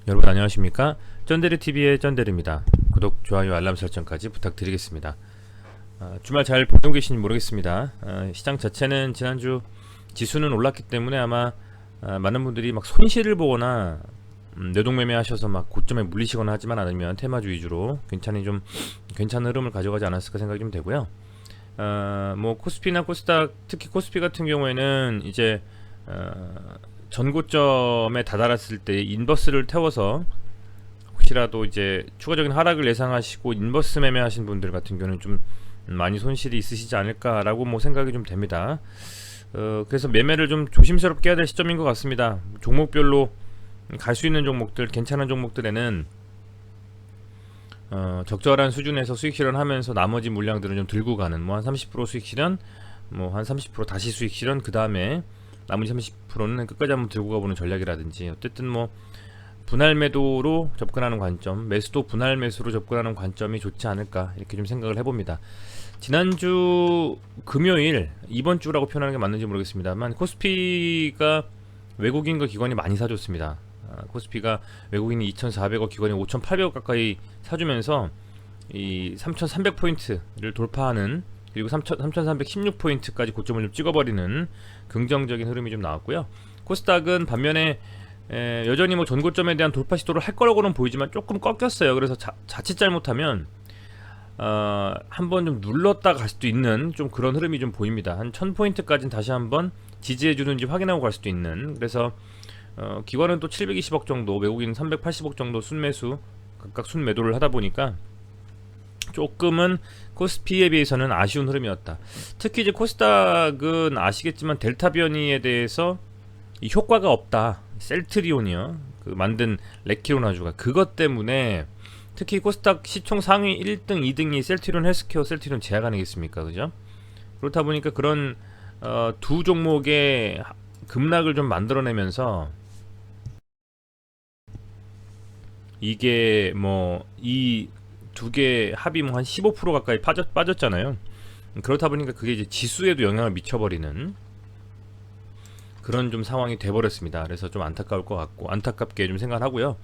여러분 안녕하십니까? 쩐데리TV의 쩐데리입니다. 구독, 좋아요, 알람 설정까지 부탁드리겠습니다. 주말 잘 보내고 계신지 모르겠습니다. 시장 자체는 지난주 지수는 올랐기 때문에 아마 많은 분들이 막 손실을 보거나 뇌동매매 하셔서 막 고점에 물리시거나 하지만 않으면 테마주 위주로 괜찮은 흐름을 가져가지 않았을까 생각이 좀 되고요. 뭐 코스피나 코스닥, 특히 코스피 같은 경우에는 이제 전고점에 다다랐을 때 인버스를 태워서 혹시라도 이제 추가적인 하락을 예상하시고 인버스 매매하신 분들 같은 경우는 좀 많이 손실이 있으시지 않을까라고 뭐 생각이 좀 됩니다. 그래서 매매를 좀 조심스럽게 해야 될 시점인 것 같습니다. 종목별로 갈 수 있는 종목들, 괜찮은 종목들에는 적절한 수준에서 수익 실현하면서 나머지 물량들은 좀 들고 가는, 뭐 한 30% 수익 실현, 뭐 한 30% 다시 수익 실현, 그 다음에 나머지 30%는 끝까지 한번 들고 가보는 전략이라든지, 어쨌든 뭐 분할 매도로 접근하는 관점, 매수도 분할 매수로 접근하는 관점이 좋지 않을까 이렇게 좀 생각을 해봅니다. 지난주 금요일, 이번 주라고 표현하는 게 맞는지 모르겠습니다만 코스피가 외국인과 기관이 많이 사줬습니다. 코스피가 외국인이 2,400억, 기관이 5,800억 가까이 사주면서 이 3,300포인트를 돌파하는, 그리고 3,316포인트까지 고점을 좀 찍어버리는 긍정적인 흐름이 좀 나왔고요. 코스닥은 반면에 여전히 뭐 전고점에 대한 돌파 시도를 할 거라고는 보이지만 조금 꺾였어요. 그래서 자칫 잘못하면 한번 좀 눌렀다 갈 수도 있는 좀 그런 흐름이 좀 보입니다. 한 1000포인트까지는 다시 한번 지지해주는지 확인하고 갈 수도 있는. 그래서 기관은 또 720억 정도, 외국인 380억 정도 순매수, 각각 순매도를 하다 보니까 조금은 코스피에 비해서는 아쉬운 흐름이었다. 특히 이제 코스닥은 아시겠지만 델타 변이에 대해서 이 효과가 없다. 셀트리온이요, 그 만든 레키로나주가, 그것 때문에 특히 코스닥 시총 상위 1등, 2등이 셀트리온 헬스케어, 셀트리온 제약 아니겠습니까, 그죠? 그렇다 보니까 그런 두 종목의 급락을 좀 만들어내면서 이게 뭐 이 두 개 합이 뭐 한 15% 가까이 빠졌잖아요. 그렇다 보니까 그게 이제 지수에도 영향을 미쳐버리는 그런 좀 상황이 돼버렸습니다. 그래서 좀 안타까울 것 같고, 안타깝게 좀 생각하고요.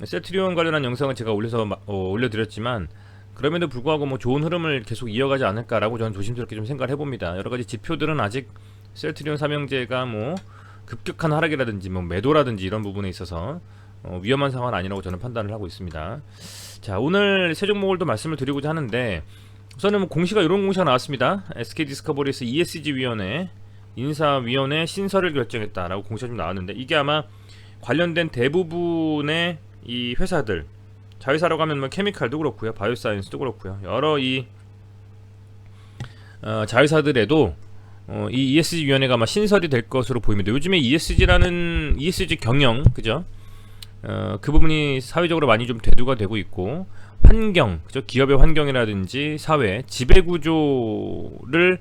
셀트리온 관련한 영상은 제가 올려드렸지만 그럼에도 불구하고 뭐 좋은 흐름을 계속 이어가지 않을까라고 저는 조심스럽게 좀 생각을 해봅니다. 여러가지 지표들은 아직 셀트리온 삼형제가 뭐 급격한 하락이라든지 뭐 매도라든지 이런 부분에 있어서 위험한 상황은 아니라고 저는 판단을 하고 있습니다. 자, 오늘 세 종목을 또 말씀을 드리고자 하는데, 우선은 뭐 공시가, 이런 공시가 나왔습니다. SK디스커버리에서 ESG 위원회 인사위원회 신설을 결정했다라고 공시가 좀 나왔는데, 이게 아마 관련된 대부분의 이 회사들, 자회사라고 하면 뭐 케미칼도 그렇고요, 바이오사이언스도 그렇고요, 여러 이 자회사들에도 이 ESG 위원회가 아마 신설이 될 것으로 보입니다. 요즘에 ESG 경영, 그죠? 그 부분이 사회적으로 많이 좀 대두가 되고 있고, 환경, 그죠? 기업의 환경이라든지 사회, 지배구조를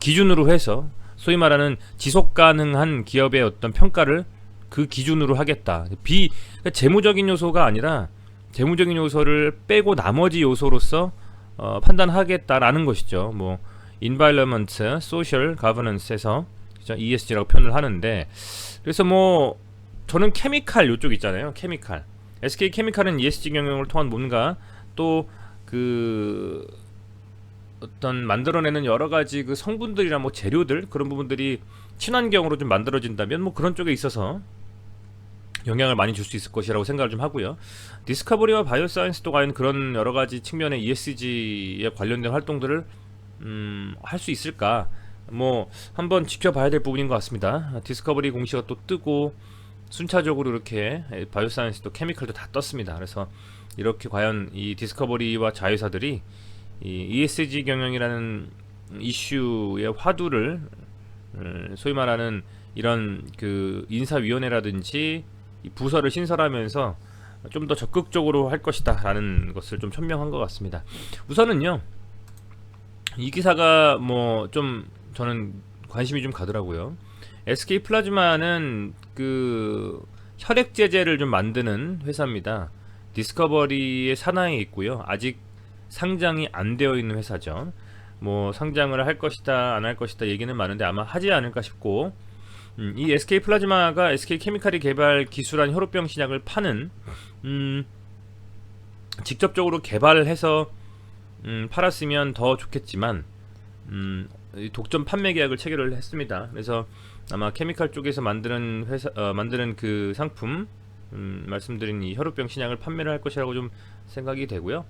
기준으로 해서 소위 말하는 지속 가능한 기업의 어떤 평가를 그 기준으로 하겠다. 그러니까 재무적인 요소가 아니라 재무적인 요소를 빼고 나머지 요소로서 판단하겠다라는 것이죠. 뭐 environment, social governance에서 ESG라고 표현을 하는데, 그래서 뭐 저는 케미칼 요쪽 있잖아요. 케미칼, SK 케미칼은 ESG 경영을 통한 뭔가 또 그 어떤 만들어내는 여러 가지 그 성분들이나 뭐 재료들, 그런 부분들이 친환경으로 좀 만들어진다면 뭐 그런 쪽에 있어서 영향을 많이 줄 수 있을 것이라고 생각을 좀 하고요. 디스커버리와 바이오사이언스도 과연 그런 여러 가지 측면의 ESG에 관련된 활동들을 할 수 있을까? 뭐 한번 지켜봐야 될 부분인 것 같습니다. 디스커버리 공시가 또 뜨고 순차적으로 이렇게 바이오사이언스도 케미칼도 다 떴습니다. 그래서 이렇게 과연 이 디스커버리와 자회사들이 이 ESG 경영이라는 이슈의 화두를 소위 말하는 이런 그 인사위원회라든지 이 부서를 신설하면서 좀 더 적극적으로 할 것이다 라는 것을 좀 천명한 것 같습니다. 우선은요, 이 기사가 뭐 좀 저는 관심이 좀 가더라고요. SK 플라즈마는 그 혈액 제제를 좀 만드는 회사입니다. 디스커버리의 산하에 있고요. 아직 상장이 안 되어 있는 회사죠. 뭐 상장을 할 것이다 안 할 것이다 얘기는 많은데 아마 하지 않을까 싶고, 이 SK 플라즈마가 SK 케미칼이 개발 기술한 혈우병 신약을 파는 직접적으로 개발해서 팔았으면 더 좋겠지만 이 독점 판매 계약을 체결을 했습니다. 그래서 아마 케미칼 쪽에서 만드는 회사 만드는 그 상품 말씀드린 이 혈우병 신약을 판매를 할 것이라고 좀 생각이 되고요.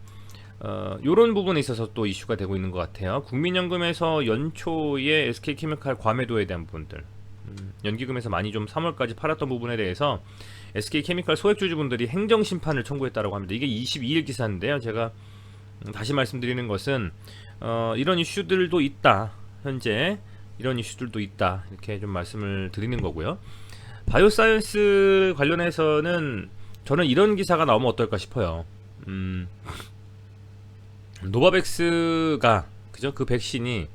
요런 부분에 있어서 또 이슈가 되고 있는 것 같아요. 국민연금에서 연초에 SK케미칼 과매도에 대한 부분들, 연기금에서 많이 좀 3월까지 팔았던 부분에 대해서 SK케미칼 소액주주분들이 행정심판을 청구했다고 합니다. 이게 22일 기사인데요. 제가 다시 말씀드리는 것은 이런 이슈들도 있다. 현재 이런 이슈들도 있다. 이렇게 좀 말씀을 드리는 거고요. 바이오사이언스 관련해서는 저는 이런 기사가 나오면 어떨까 싶어요. 노바백스가 그죠? 그 백신이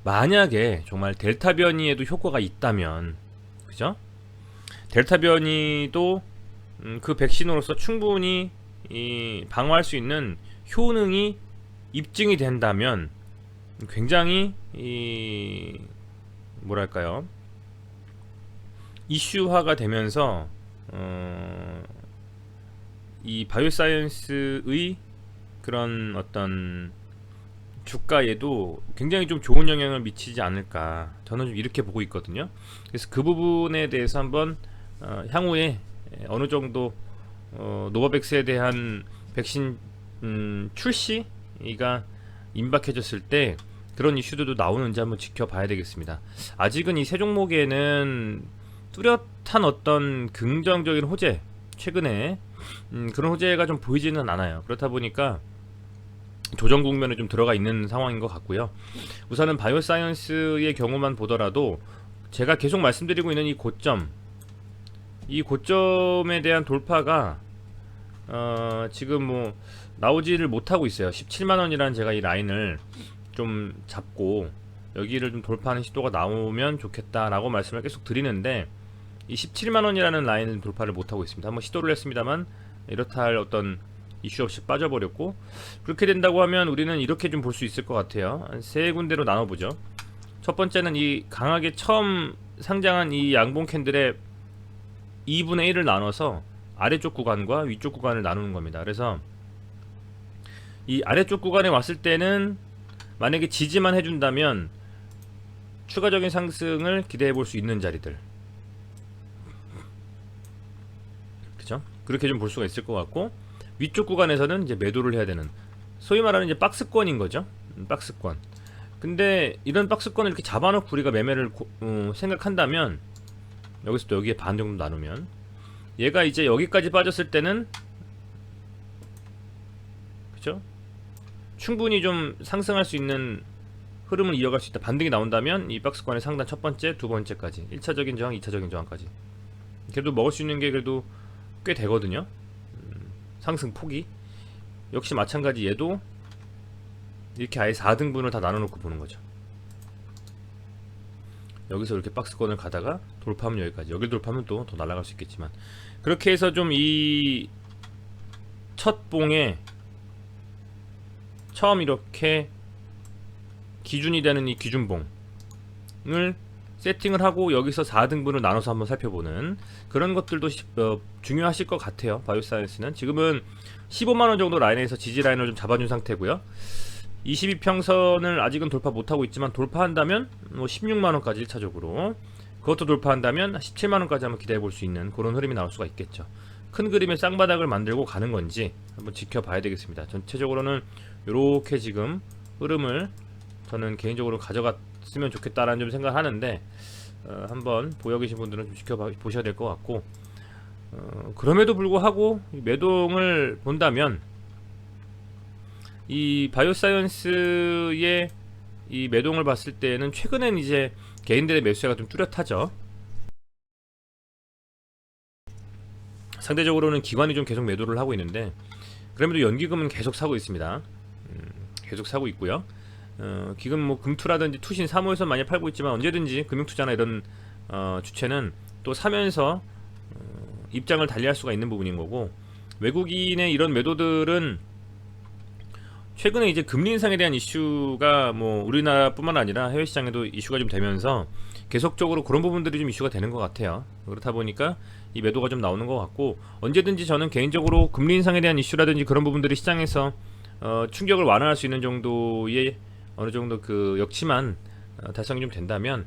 만약에 정말 델타 변이에도 효과가 있다면, 그죠? 델타 변이도 그 백신으로서 충분히 방어할 수 있는 효능이 입증이 된다면 굉장히 뭐랄까요? 이슈화가 되면서 이 바이오사이언스의 그런 어떤 주가에도 굉장히 좀 좋은 영향을 미치지 않을까, 저는 좀 이렇게 보고 있거든요. 그래서 그 부분에 대해서 한번 향후에 어느 정도 노바백스에 대한 백신 출시가 임박해졌을 때 그런 이슈들도 나오는지 한번 지켜봐야 되겠습니다. 아직은 이 세 종목에는 뚜렷한 어떤 긍정적인 호재, 최근에 그런 호재가 좀 보이지는 않아요. 그렇다 보니까 조정 국면에 좀 들어가 있는 상황인 것 같고요. 우선은 바이오사이언스의 경우만 보더라도 제가 계속 말씀드리고 있는 이 고점에 대한 돌파가 지금 뭐 나오지를 못하고 있어요. 17만원이라는 제가 이 라인을 좀 잡고 여기를 좀 돌파하는 시도가 나오면 좋겠다라고 말씀을 계속 드리는데, 이 17만원이라는 라인을 돌파를 못하고 있습니다. 한번 시도를 했습니다만 이렇다 할 어떤 이슈 없이 빠져버렸고, 그렇게 된다고 하면 우리는 이렇게 좀 볼 수 있을 것 같아요. 한 세 군데로 나눠보죠. 첫 번째는 이 강하게 처음 상장한 이 양봉 캔들의 2분의 1을 나눠서 아래쪽 구간과 위쪽 구간을 나누는 겁니다. 그래서 이 아래쪽 구간에 왔을 때는 만약에 지지만 해준다면 추가적인 상승을 기대해 볼 수 있는 자리들, 그죠? 그렇게 좀 볼 수가 있을 것 같고, 위쪽 구간에서는 이제 매도를 해야 되는, 소위 말하는 이제 박스권인 거죠. 박스권. 근데 이런 박스권을 이렇게 잡아놓고 우리가 매매를 생각한다면, 여기서 또 여기에 반 정도 나누면 얘가 이제 여기까지 빠졌을 때는, 그죠? 충분히 좀 상승할 수 있는 흐름을 이어갈 수 있다. 반등이 나온다면 이 박스권의 상단 첫 번째, 두 번째까지 1차적인 저항, 2차적인 저항까지 그래도 먹을 수 있는 게 그래도 꽤 되거든요. 상승 폭이. 역시 마찬가지 얘도 이렇게 아예 4등분을 다 나눠놓고 보는 거죠. 여기서 이렇게 박스권을 가다가 돌파하면 여기까지, 여길 돌파하면 또 더 날아갈 수 있겠지만, 그렇게 해서 좀 이 첫 봉에 처음 이렇게 기준이 되는 이 기준봉을 세팅을 하고 여기서 4등분을 나눠서 한번 살펴보는 그런 것들도 중요하실 것 같아요. 바이오사이언스는 지금은 15만원 정도 라인에서 지지 라인을 좀 잡아준 상태고요. 22평선을 아직은 돌파 못하고 있지만, 돌파한다면 뭐 16만원까지 1차적으로, 그것도 돌파한다면 17만원까지 한번 기대해볼 수 있는 그런 흐름이 나올 수가 있겠죠. 큰 그림의 쌍바닥을 만들고 가는 건지 한번 지켜봐야 되겠습니다. 전체적으로는 이렇게 지금 흐름을 저는 개인적으로 가져갔으면 좋겠다라는 좀 생각을 하는데, 한번 보여 계신 분들은 좀 지켜보셔야 될 것 같고, 그럼에도 불구하고 매동을 본다면 이 바이오사이언스의 이 매동을 봤을 때는 최근엔 이제 개인들의 매수세가 좀 뚜렷하죠. 상대적으로는 기관이 좀 계속 매도를 하고 있는데, 그럼에도 연기금은 계속 사고 있습니다. 계속 사고 있고요. 기금 뭐 금투라든지 투신 3호에서 많이 팔고 있지만, 언제든지 금융투자나 이런 주체는 또 사면서 입장을 달리할 수가 있는 부분인 거고, 외국인의 이런 매도들은 최근에 이제 금리 인상에 대한 이슈가 뭐 우리나라뿐만 아니라 해외 시장에도 이슈가 좀 되면서 계속적으로 그런 부분들이 좀 이슈가 되는 것 같아요. 그렇다 보니까 이 매도가 좀 나오는 것 같고, 언제든지 저는 개인적으로 금리 인상에 대한 이슈라든지 그런 부분들이 시장에서 충격을 완화할 수 있는 정도의 어느 정도 그 역치만 달성이 좀 된다면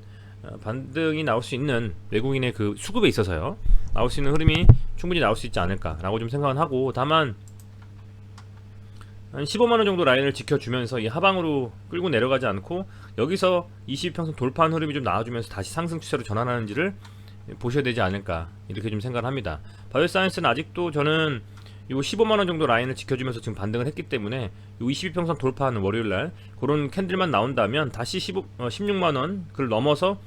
반등이 나올 수 있는 외국인의 그 수급에 있어서요, 나올 수 있는 흐름이 충분히 나올 수 있지 않을까라고 좀 생각은 하고, 다만 한 15만원 정도 라인을 지켜주면서 이 하방으로 끌고 내려가지 않고 여기서 22평선 돌파한 흐름이 좀 나와주면서 다시 상승 추세로 전환하는지를 보셔야 되지 않을까, 이렇게 좀 생각을 합니다. 바이오사이언스는 아직도 저는 요 15만원 정도 라인을 지켜주면서 지금 반등을 했기 때문에 요 22평선 돌파하는 월요일날 그런 캔들만 나온다면 다시 16만원 그를 넘어서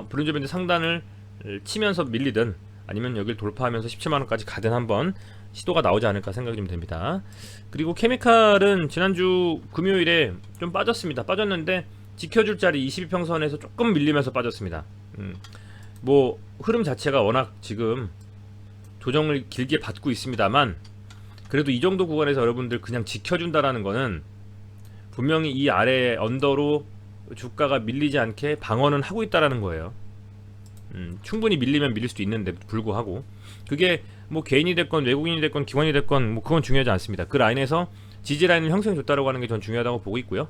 브론즈 밴드 상단을 치면서 밀리든 아니면 여길 돌파하면서 17만원까지 가든 한번 시도가 나오지 않을까 생각이 좀 됩니다. 그리고 케미칼은 지난주 금요일에 좀 빠졌습니다. 빠졌는데 지켜줄 자리 22평선에서 조금 밀리면서 빠졌습니다. 뭐 흐름 자체가 워낙 지금 조정을 길게 받고 있습니다만, 그래도 이 정도 구간에서 여러분들 그냥 지켜준다라는 거는 분명히 이 아래 언더로 주가가 밀리지 않게 방어는 하고 있다라는 거예요. 충분히 밀리면 밀릴 수도 있는데 불구하고, 그게 뭐 개인이 됐건 외국인이 됐건 기관이 됐건 뭐 그건 중요하지 않습니다. 그 라인에서 지지 라인을 형성해 줬다라고 하는 게 전 중요하다고 보고 있고요.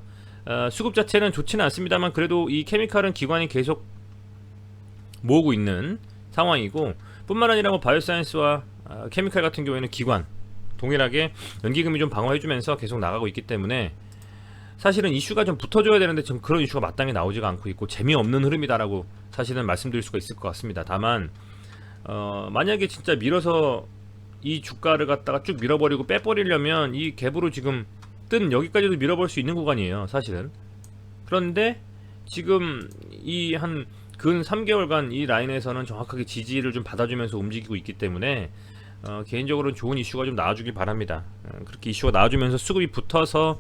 수급 자체는 좋지는 않습니다만 그래도 이 케미칼은 기관이 계속 모으고 있는 상황이고, 뿐만 아니라 뭐 바이오사이언스와 케미칼 같은 경우에는 기관 동일하게 연기금이 좀 방어해주면서 계속 나가고 있기 때문에 사실은 이슈가 좀 붙어줘야 되는데 좀 그런 이슈가 마땅히 나오지가 않고 있고 재미없는 흐름이다라고 사실은 말씀드릴 수가 있을 것 같습니다. 다만 만약에 진짜 밀어서 이 주가를 갖다가 쭉 밀어버리고 빼버리려면 이 갭으로 지금 뜬 여기까지도 밀어버릴 수 있는 구간이에요, 사실은. 그런데 지금 이 한 근 3개월간 이 라인에서는 정확하게 지지를 좀 받아주면서 움직이고 있기 때문에 개인적으로는 좋은 이슈가 좀 나와주길 바랍니다. 그렇게 이슈가 나와주면서 수급이 붙어서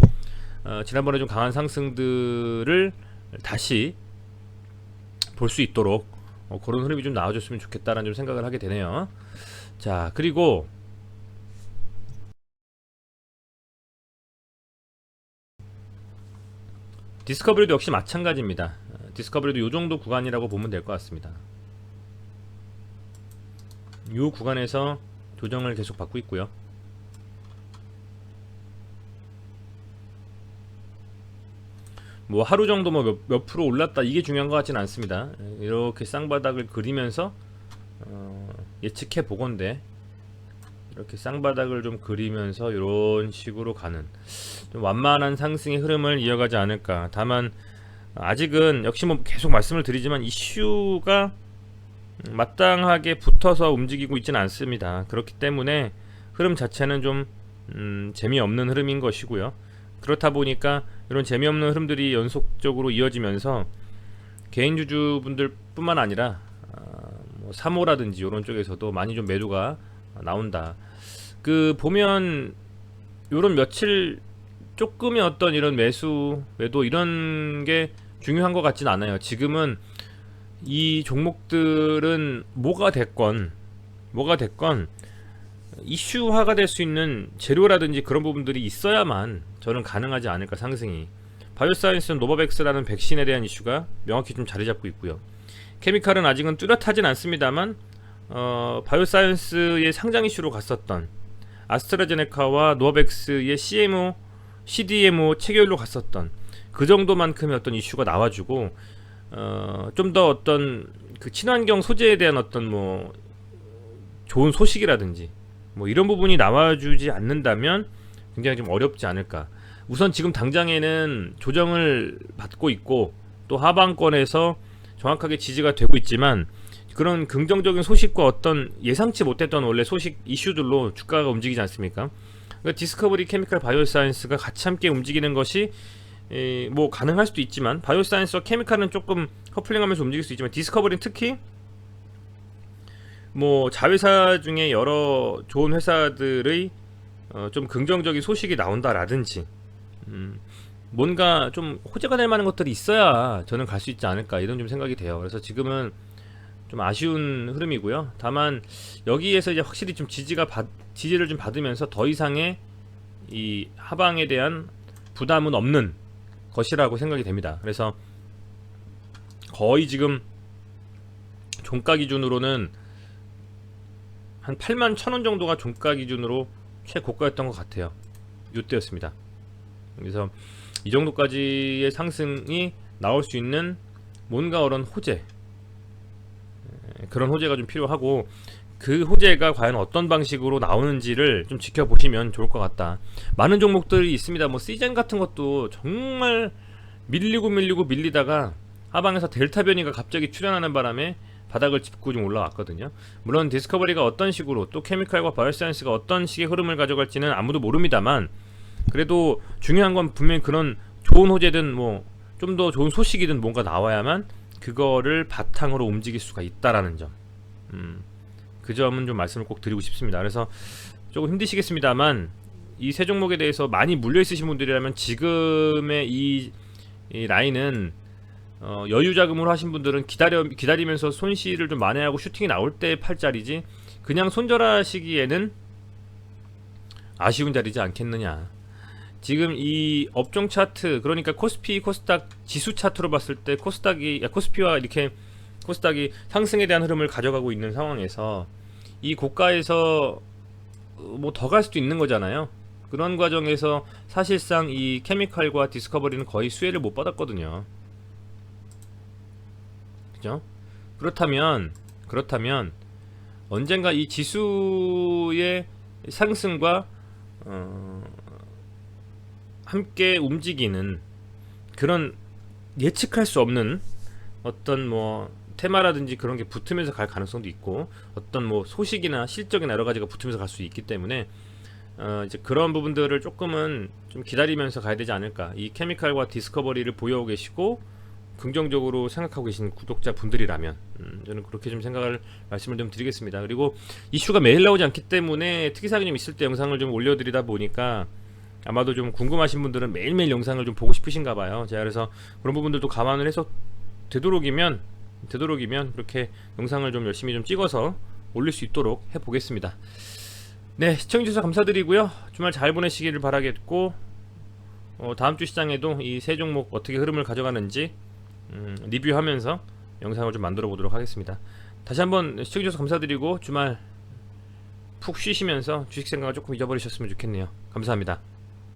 지난번에 좀 강한 상승들을 다시 볼 수 있도록 그런 흐름이 좀 나와줬으면 좋겠다라는 좀 생각을 하게 되네요. 자, 그리고 디스커버리도 역시 마찬가지입니다. 디스커버리도 요 정도 구간이라고 보면 될 것 같습니다. 요 구간에서 조정을 계속 받고 있고요. 뭐 하루 정도 뭐 몇 프로 올랐다 이게 중요한 것 같지는 않습니다. 이렇게 쌍바닥을 그리면서 예측해 보건대 이렇게 쌍바닥을 좀 그리면서 이런 식으로 가는 좀 완만한 상승의 흐름을 이어가지 않을까. 다만 아직은 역시 뭐 계속 말씀을 드리지만 이슈가 마땅하게 붙어서 움직이고 있지는 않습니다. 그렇기 때문에 흐름 자체는 좀 재미없는 흐름인 것이고요. 그렇다 보니까 이런 재미없는 흐름들이 연속적으로 이어지면서 개인 주주분들 뿐만 아니라 뭐 사모라든지 이런 쪽에서도 많이 좀 매도가 나온다. 그 보면 요런 며칠 조금의 어떤 이런 매도 이런 게 중요한 것 같진 않아요. 지금은 이 종목들은 뭐가 됐건 이슈화가 될 수 있는 재료라든지 그런 부분들이 있어야만 저는 가능하지 않을까, 상승이. 바이오사이언스는 노바백스라는 백신에 대한 이슈가 명확히 좀 자리 잡고 있고요. 케미칼은 아직은 뚜렷하진 않습니다만 바이오사이언스의 상장 이슈로 갔었던 아스트라제네카와 노바백스의 CDMO 체결로 갔었던 그 정도만큼의 어떤 이슈가 나와주고 좀 더 어떤 그 친환경 소재에 대한 어떤 뭐 좋은 소식이라든지 뭐 이런 부분이 나와주지 않는다면 굉장히 좀 어렵지 않을까. 우선 지금 당장에는 조정을 받고 있고 또 하방권에서 정확하게 지지가 되고 있지만 그런 긍정적인 소식과 어떤 예상치 못했던 원래 소식 이슈들로 주가가 움직이지 않습니까? 그러니까 디스커버리, 케미칼, 바이오사이언스가 같이 함께 움직이는 것이 뭐 가능할 수도 있지만 바이오사이언스와 케미칼은 조금 커플링하면서 움직일 수 있지만 디스커버리는 특히 뭐 자회사 중에 여러 좋은 회사들의 좀 긍정적인 소식이 나온다라든지 뭔가 좀 호재가 될 만한 것들이 있어야 저는 갈 수 있지 않을까, 이런 좀 생각이 돼요. 그래서 지금은 좀 아쉬운 흐름이고요. 다만 여기에서 이제 확실히 좀 지지를 좀 받으면서 더 이상의 이 하방에 대한 부담은 없는 것이라고 생각이 됩니다. 그래서 거의 지금 종가 기준으로는 한 81,000원 정도가 종가 기준으로 최고가였던 것 같아요. 이때였습니다. 그래서 이 정도까지의 상승이 나올 수 있는 뭔가 그런 호재, 그런 호재가 좀 필요하고, 그 호재가 과연 어떤 방식으로 나오는지를 좀 지켜보시면 좋을 것 같다. 많은 종목들이 있습니다. 뭐 시젠 같은 것도 정말 밀리다가 하방에서 델타 변이가 갑자기 출현하는 바람에 바닥을 짚고 좀 올라왔거든요. 물론 디스커버리가 어떤 식으로, 또 케미칼과 바이오사이언스가 어떤 식의 흐름을 가져갈지는 아무도 모릅니다만, 그래도 중요한 건 분명히 그런 좋은 호재든 뭐 좀 더 좋은 소식이든 뭔가 나와야만 그거를 바탕으로 움직일 수가 있다라는 점, 그 점은 좀 말씀을 꼭 드리고 싶습니다. 그래서 조금 힘드시겠습니다만, 이 세 종목에 대해서 많이 물려 있으신 분들이라면 지금의 이 라인은 여유 자금으로 하신 분들은 기다리면서 손실을 좀 만회하고 슈팅이 나올 때 팔 자리지, 그냥 손절하시기에는 아쉬운 자리지 않겠느냐. 지금 이 업종 차트, 그러니까 코스피, 코스닥 지수 차트로 봤을 때 코스피와 이렇게 코스닥이 상승에 대한 흐름을 가져가고 있는 상황에서 이 고가에서 뭐 더 갈 수도 있는 거잖아요. 그런 과정에서 사실상 이 케미칼과 디스커버리는 거의 수혜를 못 받았거든요. 그죠? 그렇다면 언젠가 이 지수의 상승과 함께 움직이는 그런 예측할 수 없는 어떤 뭐 테마라든지 그런 게 붙으면서 갈 가능성도 있고, 어떤 뭐 소식이나 실적이나 여러 가지가 붙으면서 갈 수 있기 때문에 이제 그런 부분들을 조금은 좀 기다리면서 가야 되지 않을까. 이 케미칼과 디스커버리를 보유하고 계시고 긍정적으로 생각하고 계신 구독자 분들이라면 저는 그렇게 좀 말씀을 좀 드리겠습니다. 그리고 이슈가 매일 나오지 않기 때문에 특이사항이 좀 있을 때 영상을 좀 올려드리다 보니까 아마도 좀 궁금하신 분들은 매일매일 영상을 좀 보고 싶으신가 봐요. 제가 그래서 그런 부분들도 감안을 해서 되도록이면 그렇게 영상을 좀 열심히 좀 찍어서 올릴 수 있도록 해보겠습니다. 네, 시청해주셔서 감사드리고요. 주말 잘 보내시기를 바라겠고, 다음주 시장에도 이 세 종목 어떻게 흐름을 가져가는지 리뷰하면서 영상을 좀 만들어 보도록 하겠습니다. 다시 한번 시청해주셔서 감사드리고, 주말 푹 쉬시면서 주식 생각을 조금 잊어버리셨으면 좋겠네요. 감사합니다.